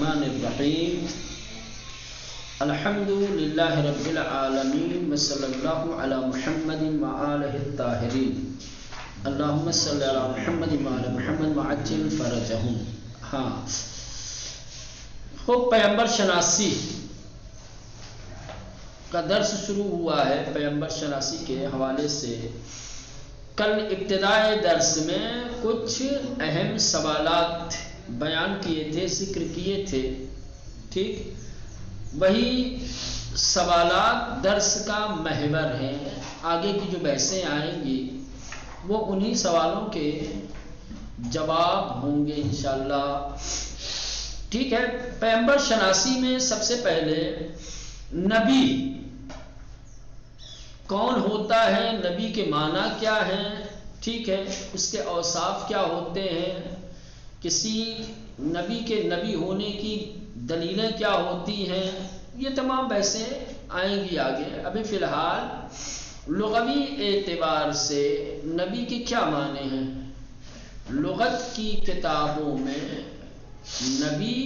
الرحمن الرحیم الحمد للہ رب العالمین وصلی اللہ علی محمد وآلہ الطاہرین اللہم صلی علی محمد وآلہ محمد وعجل فرجہم۔ ہاں خوب پیغمبر شناسی کا درس شروع ہوا ہے۔ پیغمبر شناسی کے حوالے سے کل ابتدائی درس میں کچھ اہم سوالات بیان کیے تھے، ذکر کیے تھے، ٹھیک؟ وہی سوالات درس کا محور ہیں۔ آگے کی جو بحثیں آئیں گی وہ انہی سوالوں کے جواب ہوں گے انشاءاللہ، ٹھیک ہے؟ پیغمبر شناسی میں سب سے پہلے نبی کون ہوتا ہے، نبی کے معنی کیا ہیں، ٹھیک ہے؟ اس کے اوصاف کیا ہوتے ہیں، کسی نبی کے نبی ہونے کی دلیلیں کیا ہوتی ہیں، یہ تمام بحثیں آئیں گی آگے۔ ابھی فی الحال لغوی اعتبار سے نبی کے کیا معنی ہیں؟ لغت کی کتابوں میں نبی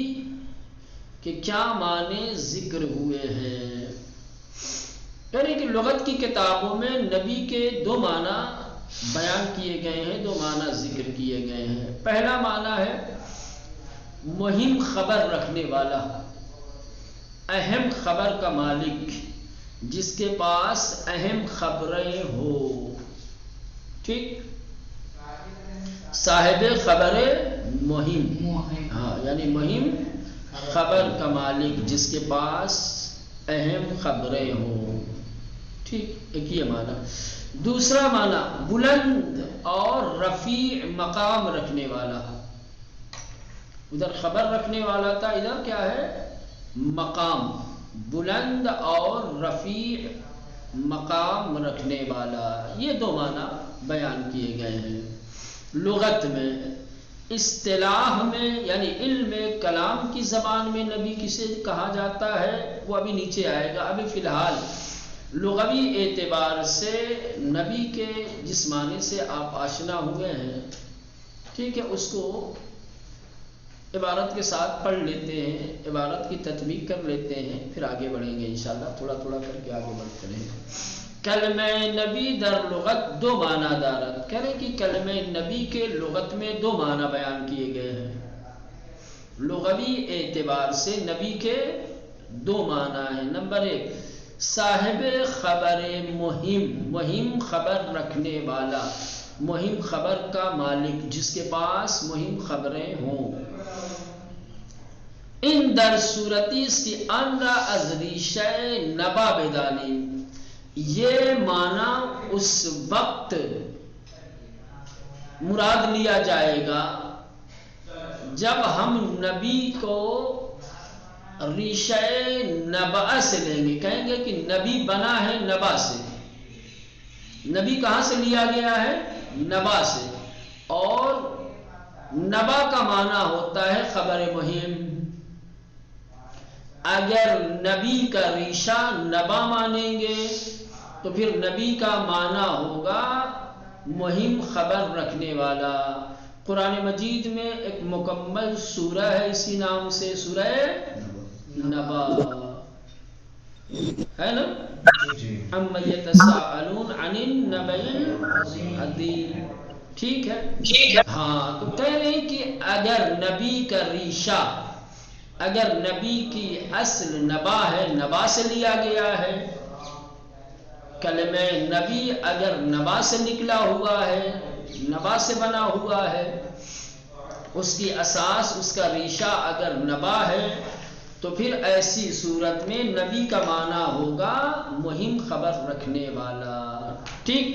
کے کیا معنی ذکر ہوئے ہیں؟ یعنی کہ لغت کی کتابوں میں نبی کے دو معنی بیان کیے گئے ہیں، دو معنی ذکر کیے گئے ہیں۔ پہلا معنی ہے مہم خبر رکھنے والا، اہم خبر کا مالک، جس کے پاس اہم خبریں ہو، ٹھیک؟ صاحب خبر مہم، ہاں یعنی مہم خبر کا مالک جس کے پاس اہم خبریں ہوں، ٹھیک؟ ایک یہ معنی۔ دوسرا معنی بلند اور رفیع مقام رکھنے والا، ادھر خبر رکھنے والا تھا، ادھر کیا ہے؟ مقام، بلند اور رفیع مقام رکھنے والا، یہ دو معنی بیان کیے گئے ہیں لغت میں۔ اصطلاح میں یعنی علم کلام کی زبان میں نبی کسے کہا جاتا ہے وہ ابھی نیچے آئے گا۔ ابھی فی الحال لغوی اعتبار سے نبی کے جس معنی سے آپ آشنا ہوئے ہیں، ٹھیک ہے، اس کو عبارت کے ساتھ پڑھ لیتے ہیں، عبارت کی تطبیق کر لیتے ہیں، پھر آگے بڑھیں گے انشاءاللہ، تھوڑا تھوڑا کر کے آگے بڑھتے رہیں گے۔ کلمہ نبی در لغت دو معنی دارت، کہہ رہے کہ کلمہ نبی کے لغت میں دو معنی بیان کیے گئے ہیں۔ لغوی اعتبار سے نبی کے دو معنی ہیں۔ نمبر ایک، صاحب خبر مہم، مہم خبر رکھنے والا، مہم خبر کا مالک جس کے پاس مہم خبریں ہوں۔ ان در صورتی اس کی انرا از ریشہ نبا بدانی، یہ معنی اس وقت مراد لیا جائے گا جب ہم نبی کو ریشہ نبا سے لیں گے، کہیں گے کہ نبی بنا ہے نبا سے۔ نبی کہاں سے لیا گیا ہے؟ نبا سے، اور نبا کا معنی ہوتا ہے خبر مہم۔ اگر نبی کا ریشہ نبا مانیں گے تو پھر نبی کا معنی ہوگا مہم خبر رکھنے والا۔ قرآن مجید میں ایک مکمل سورہ ہے اسی نام سے، سورہ نبا ہے نا؟ اَمَّ يَتَسَاءَلُونَ عَنِ النَّبَإِ الْعَظِيمِ، ٹھیک ہے؟ ہاں، تو کہہ رہے ہیں کہ اگر نبی کا ریشہ، اگر نبی کی اصل نبا ہے، نبا سے لیا گیا ہے، کلمہ نبی اگر نبا سے نکلا ہوا ہے، نبا سے بنا ہوا ہے، اس کی اساس، اس کا ریشہ اگر نبا ہے، تو پھر ایسی صورت میں نبی کا معنی ہوگا مہم خبر رکھنے والا، ٹھیک؟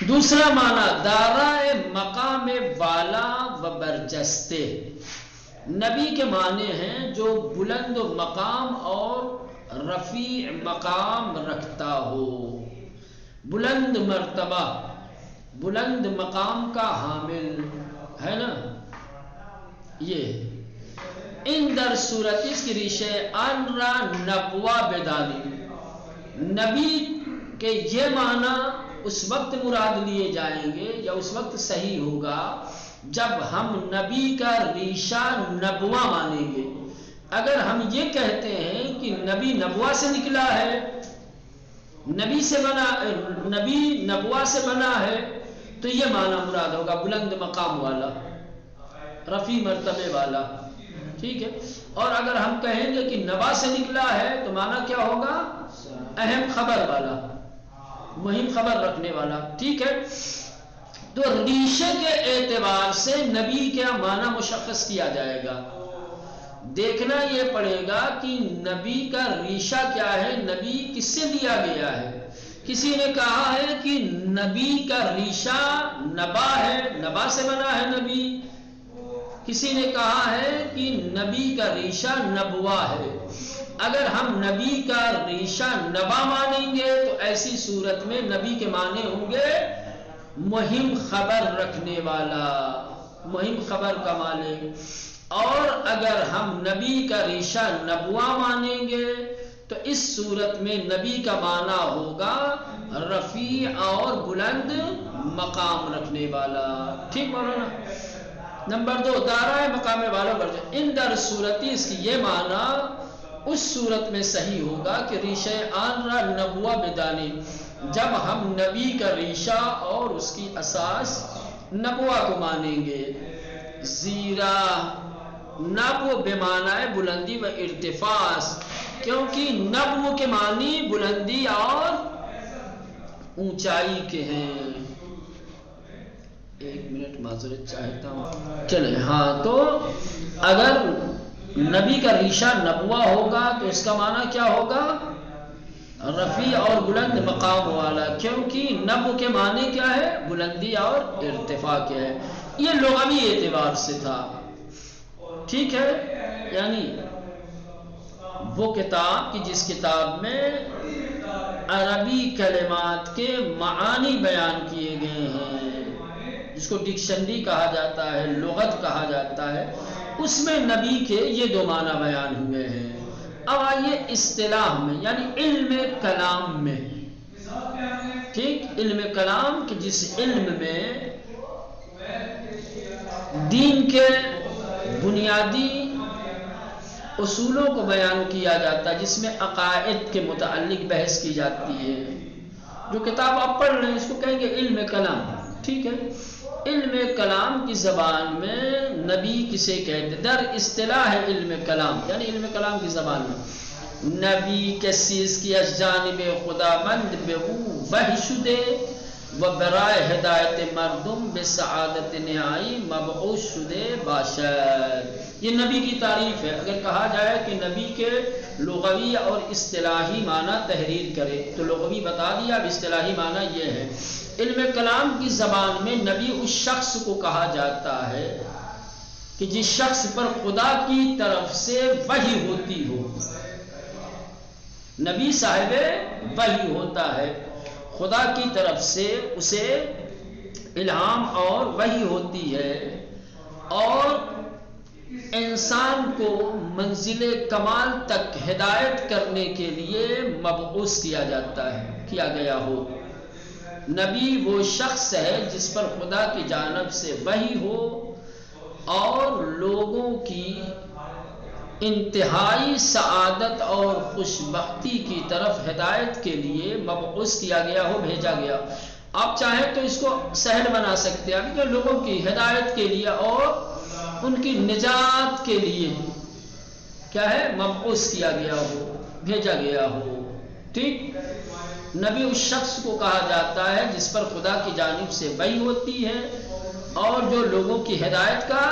دوسرا معنی دارائے مقام والا و برجستے، نبی کے معنی ہیں جو بلند مقام اور رفیع مقام رکھتا ہو، بلند مرتبہ، بلند مقام کا حامل ہے نا، یہ ان در صورت اس کی ریشہ انرا نبوا بدانی، نبی کے یہ معنی اس وقت مراد لیے جائیں گے یا اس وقت صحیح ہوگا جب ہم نبی کا ریشہ نبوہ مانیں گے. اگر ہم یہ کہتے ہیں کہ نبی نبوہ سے نکلا ہے، نبی نبوہ سے بنا ہے، تو یہ معنی مراد ہوگا بلند مقام والا، رفیع مرتبے والا. ٹھیک ہے. اور اگر ہم کہیں گے کہ نبا سے نکلا ہے تو معنی کیا ہوگا؟ اہم خبر والا، مہم خبر رکھنے والا. ٹھیک ہے. تو ریشے کے اعتبار سے نبی کا معنی مشخص کیا جائے گا. دیکھنا یہ پڑے گا کہ نبی کا ریشہ کیا ہے، نبی کس سے لیا گیا ہے. کسی نے کہا ہے کہ نبی کا ریشہ نبا ہے، نبا سے بنا ہے نبی. کسی نے کہا ہے کہ نبی کا ریشہ نبوہ ہے. اگر ہم نبی کا ریشہ نبا مانیں گے تو ایسی صورت میں نبی کے معنی ہوں گے مہم خبر رکھنے والا، مہم خبر کا مالک. اور اگر ہم نبی کا ریشہ نبوہ مانیں گے تو اس صورت میں نبی کا معنی ہوگا رفیع اور بلند مقام رکھنے والا. ٹھیک مولانا. نمبر 2، دارائے مقام والوں پر ان در صورتی اس کی یہ معنی اس صورت میں صحیح ہوگا کہ ریشہ آن را نبوہ بدانی، جب ہم نبی کا ریشہ اور اس کی اساس نبوہ کو مانیں گے. زیرا نبو بمعنی بلندی و ارتفاع، کیونکہ نبو کے معنی بلندی اور اونچائی کے ہیں. ایک منٹ معذرت چاہتا ہوں. چلے ہاں، تو اگر نبی کا ریشہ نبوہ ہوگا تو اس کا معنی کیا ہوگا؟ رفیع اور بلند مقام والا، کیونکہ نبو کے معنی کیا ہے؟ بلندی اور ارتفاع کے ہے. یہ لغوی اعتبار سے تھا. ٹھیک ہے. یعنی وہ کتاب کی جس کتاب میں عربی کلمات کے معانی بیان کیے گئے ہیں، جس کو ڈکشنری کہا جاتا ہے، لغت کہا جاتا ہے، اس میں نبی کے یہ 2 معنی بیان ہوئے ہیں. اب آئیے اصطلاح میں، یعنی علم کلام میں. ٹھیک. علم کلام کہ جس علم میں دین کے بنیادی اصولوں کو بیان کیا جاتا ہے، جس میں عقائد کے متعلق بحث کی جاتی ہے. جو کتاب آپ پڑھ رہے ہیں اس کو کہیں گے علم کلام. ٹھیک ہے. علم کلام کی زبان میں نبی کسے کہتے؟ در اصطلاح ہے علم کلام، یعنی علم کلام کی زبان میں نبی کسیز کی از جانب خدا مند بے او وحی شدے و برائے ہدایت مردم بے سعادت نہائی مبعوث شدے باشد. یہ نبی کی تعریف ہے. اگر کہا جائے کہ نبی کے لغوی اور اصطلاحی معنی تحریر کرے تو لغوی بتا دیا، اب اصطلاحی معنی یہ ہے. علم کلام کی زبان میں نبی اس شخص کو کہا جاتا ہے کہ جس شخص پر خدا کی طرف سے وحی ہوتی ہو. نبی صاحب وحی ہوتا ہے، خدا کی طرف سے اسے الہام اور وحی ہوتی ہے، اور انسان کو منزل کمال تک ہدایت کرنے کے لیے مبعوث کیا جاتا ہے، کیا گیا ہو. نبی وہ شخص ہے جس پر خدا کی جانب سے وحی ہو اور لوگوں کی انتہائی سعادت اور خوشبختی کی طرف ہدایت کے لیے مبعوث کیا گیا ہو، بھیجا گیا. آپ چاہیں تو اس کو سہل بنا سکتے ہیں کہ لوگوں کی ہدایت کے لیے اور ان کی نجات کے لیے کیا ہے؟ مبعوث کیا گیا ہو، بھیجا گیا ہو. ٹھیک. نبی اس شخص کو کہا جاتا ہے جس پر خدا کی جانب سے وحی ہوتی ہے اور جو لوگوں کی ہدایت کا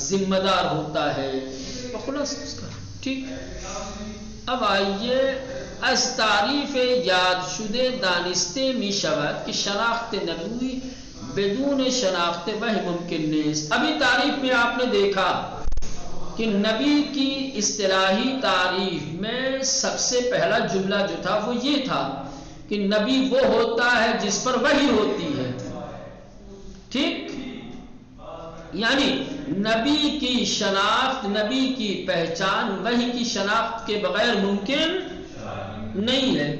ذمہ دار ہوتا ہے. ٹھیک. اب آئیے از تعریف یاد شدے دانستے می شود کہ شناخت نبوی بدون شناخت وحی ممکن نیست. ابھی تعریف میں آپ نے دیکھا کہ نبی کی اصطلاحی تعریف میں سب سے پہلا جملہ جو تھا وہ یہ تھا کہ نبی وہ ہوتا ہے جس پر وحی ہوتی ہے. ٹھیک. یعنی نبی کی شناخت، نبی کی پہچان وحی کی شناخت کے بغیر ممکن نہیں ہے.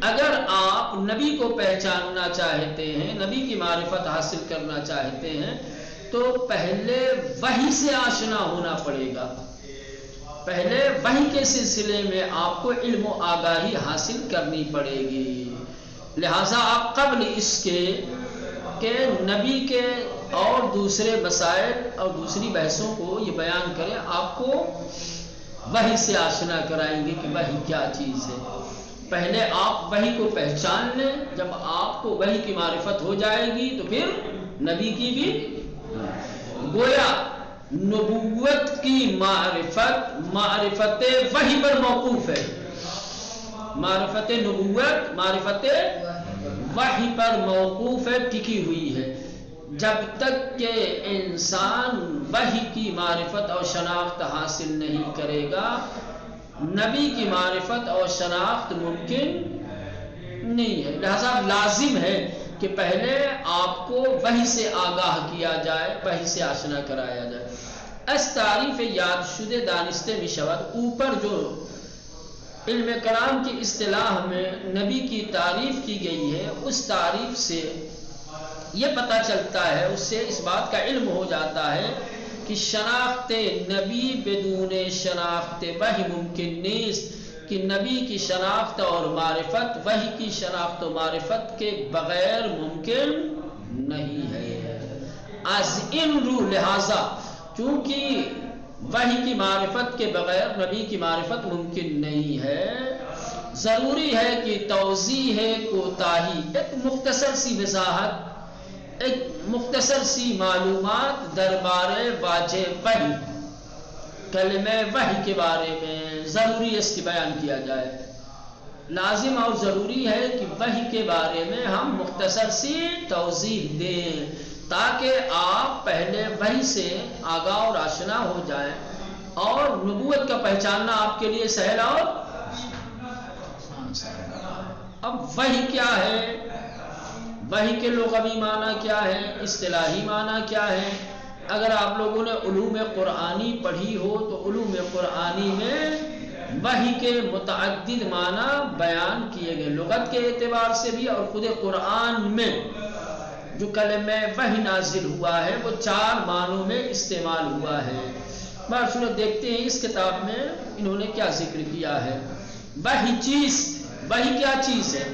اگر آپ نبی کو پہچاننا چاہتے ہیں، نبی کی معرفت حاصل کرنا چاہتے ہیں، تو پہلے وحی سے آشنا ہونا پڑے گا، پہلے وحی کے سلسلے میں آپ کو علم و آگاہی حاصل کرنی پڑے گی۔ لہٰذا آپ قبل اس کے کہ نبی کے اور دوسرے مسائل اور دوسری بحثوں کو یہ بیان کریں، آپ کو وحی سے آشنا کرائیں گے کہ وحی کیا چیز ہے۔ پہلے آپ وحی کو پہچان لیں، جب آپ کو وحی کی معرفت ہو جائے گی تو پھر نبی کی بھی، گویا نبوت کی معرفت وحی پر موقوف ہے، معرفت نبوت معرفت وحی پر موقوف ہے، ٹکی ہوئی ہے۔ جب تک کہ انسان وحی کی معرفت اور شناخت حاصل نہیں کرے گا، نبی کی معرفت اور شناخت ممکن نہیں ہے۔ لہذا لازم ہے کہ پہلے آپ کو وحی سے آگاہ کیا جائے، وحی سے آشنا کرایا جائے۔ اس تعریف یاد شدہ دانستِ میشود، اوپر جو علم کلام کی اصطلاح میں نبی کی تعریف کی گئی ہے، اس تعریف سے یہ پتہ چلتا ہے، اس سے اس بات کا علم ہو جاتا ہے کہ شناخت نبی بدون شناخت وحی ممکن نیست، کہ نبی کی شناخت اور معرفت وحی کی شناخت و معرفت کے بغیر ممکن نہیں ہے۔ از ان رو لہذا چونکہ وحی کی معرفت کے بغیر نبی کی معرفت ممکن نہیں ہے، ضروری ہے کہ توضیح کوتاہی، ایک مختصر سی وضاحت، ایک مختصر سی معلومات دربار واجب وحی، کلمہ وحی کے بارے میں ضروری اس کی بیان کیا جائے۔ لازم اور ضروری ہے کہ وحی کے بارے میں ہم مختصر سی توضیح دیں، تاکہ آپ پہلے وحی سے آگاہ اور آشنا ہو جائیں اور نبوت کا پہچاننا آپ کے لیے سہل اور اب وحی کیا ہے، وحی کے لغوی معنی کیا ہے، اصطلاحی معنی کیا ہے۔ اگر آپ لوگوں نے علوم قرآنی پڑھی ہو تو علوم قرآنی میں وحی کے متعدد معنی بیان کیے گئے، لغت کے اعتبار سے بھی، اور خود قرآن میں جو کلمہ وحی نازل ہوا ہے وہ 4 معنوں میں استعمال ہوا ہے۔ بصورت دیکھتے ہیں اس کتاب میں انہوں نے کیا ذکر کیا ہے۔ وحی چیز، وحی کیا چیز ہے،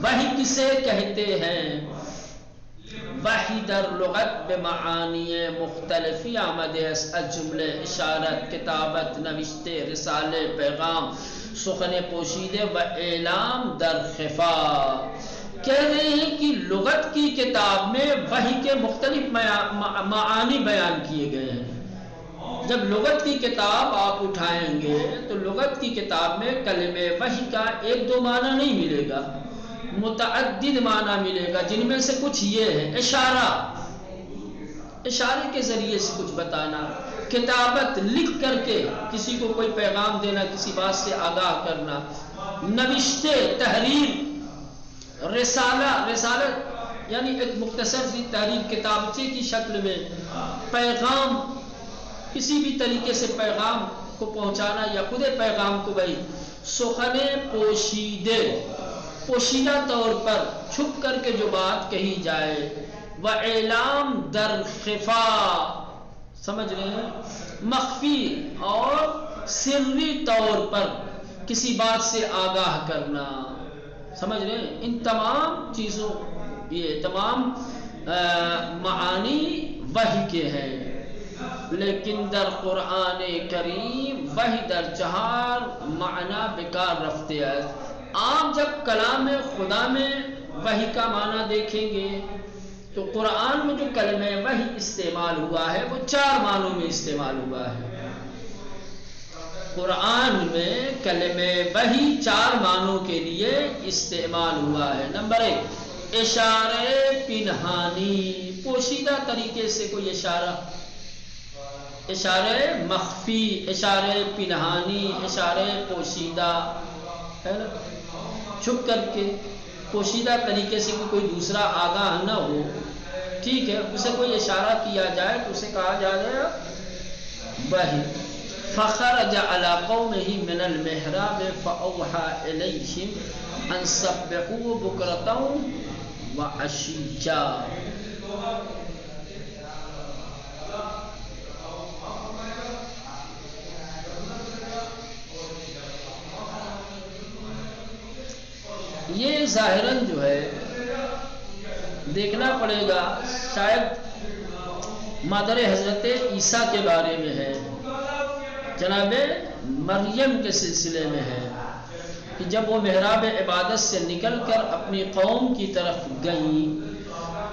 وحی کسے کہتے ہیں؟ وحی در لغت بمعانی مختلفی آمده است، از جمله اشارت، کتابت، نوشته، رساله، پیغام، سخن پوشیده و اعلام در خفا۔ کہہ رہے ہیں کہ لغت کی کتاب میں وحی کے مختلف معانی بیان کیے گئے ہیں۔ جب لغت کی کتاب آپ اٹھائیں گے تو لغت کی کتاب میں کلمہ وحی کا 1-2 معنی نہیں ملے گا، متعدد معنی ملے گا، جن میں سے کچھ یہ ہے: اشارہ، اشارے کے ذریعے سے کچھ بتانا، کتابت، لکھ کر کے کسی کو کوئی پیغام دینا، کسی بات سے آگاہ کرنا، نوشتے، تحریر، رسالہ، رسالت یعنی ایک مختصر سی تحریر کتابچے کی شکل میں، پیغام، کسی بھی طریقے سے پیغام کو پہنچانا یا خود پیغام کو بھائی، سخن پوشیدے، پوشیدہ طور پر چھپ کر کے جو بات کہی جائے، و اعلام در خفا، سمجھ رہے ہیں، مخفی اور سری طور پر کسی بات سے آگاہ کرنا، سمجھ رہے ہیں۔ ان تمام چیزوں، یہ تمام معانی وحی کے ہیں، لیکن در قرآن کریم وحی در 4 معنی بکار رفتے ہیں۔ آپ جب کلام خدا میں وحی کا معنی دیکھیں گے تو قرآن میں جو کلمہ وحی استعمال ہوا ہے وہ 4 معنوں میں استعمال ہوا ہے۔ قرآن میں کلمہ وحی 4 معنوں کے لیے استعمال ہوا ہے۔ نمبر 1، اشارے پنہانی، پوشیدہ طریقے سے کوئی اشارہ، اشارے مخفی، اشارے پنہانی، اشارے پوشیدہ، ہے نا، چھپ کر کے پوشیدہ طریقے سے کوئی دوسرا آگاہ نہ ہو، ٹھیک ہے، اسے کوئی اشارہ کیا جائے تو اسے کہا جائے گا وحی۔ فخرج علی قومہ من المحراب فاوحى الیہم ان سبحوا بکرۃ وعشیا۔ یہ ظاہراً جو ہے دیکھنا پڑے گا، شاید مادر حضرت عیسیٰ کے بارے میں ہے، جناب مریم کے سلسلے میں ہے کہ جب وہ محراب عبادت سے نکل کر اپنی قوم کی طرف گئیں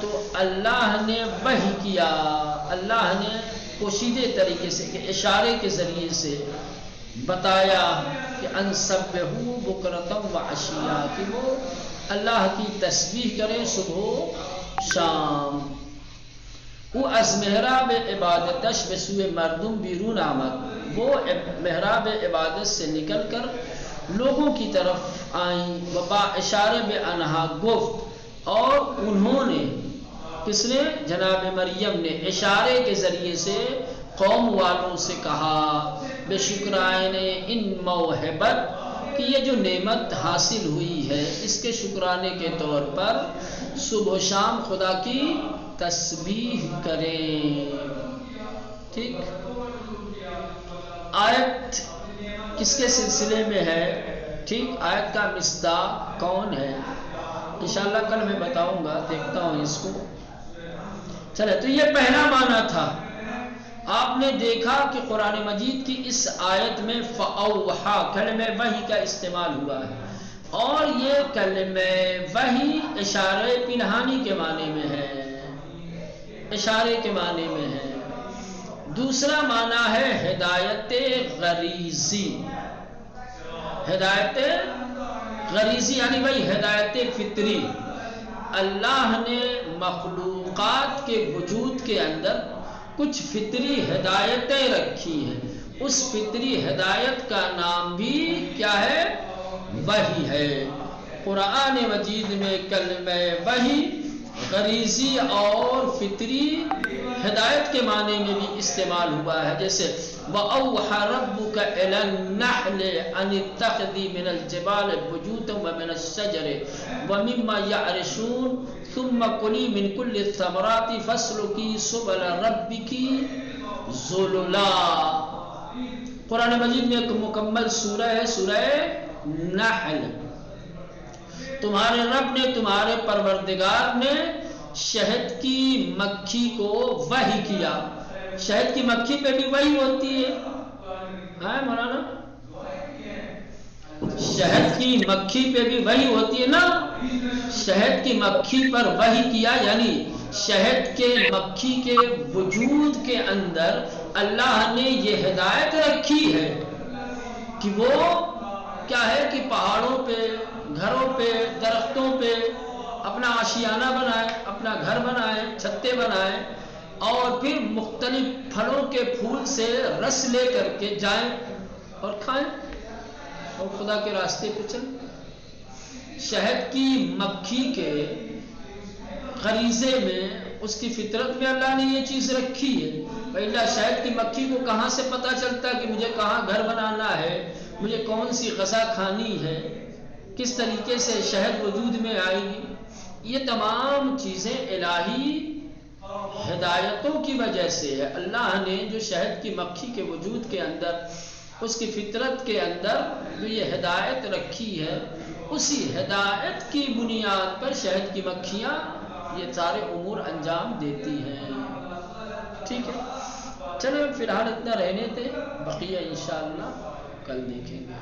تو اللہ نے وحی کیا، اللہ نے پوشیدہ طریقے سے کہ اشارے کے ذریعے سے بتایا کہ ان سبحوا بکرۃ و عشیا، کہ وہ اللہ کی تسبیح کریں صبح و شام. وہ از محراب عبادتش به سوی مردم بیرون آمد، وہ محراب عبادت سے نکل کر لوگوں کی طرف آئیں، و با اشارے بے انہا گفت، اور انہوں نے، کس نے؟ جناب مریم نے اشارے کے ذریعے سے قوم والوں سے کہا، بے شکرائنے ان موہبت، کہ یہ جو نعمت حاصل ہوئی ہے اس کے شکرانے کے طور پر صبح و شام خدا کی تسبیح کریں. ٹھیک، آیت کس کے سلسلے میں ہے؟ ٹھیک، آیت کا مصداق کون ہے انشاءاللہ کل میں بتاؤں گا، دیکھتا ہوں اس کو. چلے، تو یہ پہلا معنی تھا. آپ نے دیکھا کہ قرآن مجید کی اس آیت میں فَأَوْحَا کلمہ وحی کا استعمال ہوا ہے، اور یہ کلمہ وحی اشارے پنہانی کے معنی میں ہے، اشارے کے معنی میں ہے. دوسرا معنی ہے ہدایت غریزی. ہدایت غریزی یعنی بھائی ہدایت فطری. اللہ نے مخلوقات کے وجود کے اندر کچھ فطری ہدایتیں رکھی ہیں، اس فطری ہدایت کا نام بھی کیا ہے؟ وحی ہے. قرآن مجید میں کلمہ وحی غریزی اور فطری ہدایت کے معنی میں بھی استعمال ہوا ہے، جیسے وَأَوْحَى رَبُّكَ إِلَى النَّحْلِ أَنِ اتَّخِذِي مِنَ الْجِبَالِ بُيُوتًا وَمِنَ الشَّجَرِ وَمِمَّا يَعْرِشُونَ ثُمَّ كُلِي مِنْ كُلِّ الثَّمَرَاتِ فَاسْلُكِي سُبُلَ رَبِّكِ ذُلُلًا. قرآن مجید میں ایک مکمل سورہ ہے، سورہ نحل. تمہارے رب نے، تمہارے پروردگار نے شہد کی مکھی کو وحی کیا. شہد کی مکھی پہ بھی وحی ہوتی ہے، ہاں مولانا؟ شہد کی مکھی پہ بھی وحی ہوتی ہے نا. شہد کی مکھی پر وحی کیا یعنی شہد کے مکھی کے وجود کے اندر اللہ نے یہ ہدایت رکھی ہے کہ وہ کیا ہے کہ پہاڑوں پہ، گھروں پہ، درختوں پہ اپنا آشیانہ بنائے، اپنا گھر بنائے، چھتے بنائے، اور پھر مختلف پھلوں کے پھول سے رس لے کر کے جائیں اور کھائیں اور خدا کے راستے پہ چلیں. شہد کی مکھی کے غریزے میں، اس کی فطرت میں اللہ نے یہ چیز رکھی ہے. پہلا شہد کی مکھی کو کہاں سے پتہ چلتا کہ مجھے کہاں گھر بنانا ہے، مجھے کون سی غذا کھانی ہے، کس طریقے سے شہد وجود میں آئے گی؟ یہ تمام چیزیں الہی ہدایتوں کی وجہ سے ہے. اللہ نے جو شہد کی مکھی کے وجود کے اندر، اس کی فطرت کے اندر جو یہ ہدایت رکھی ہے، اسی ہدایت کی بنیاد پر شہد کی مکھیاں یہ سارے امور انجام دیتی ہیں. ٹھیک ہے، چلو فی الحال اتنا رہنے تھے، بقیہ انشاءاللہ کل دیکھیں گے.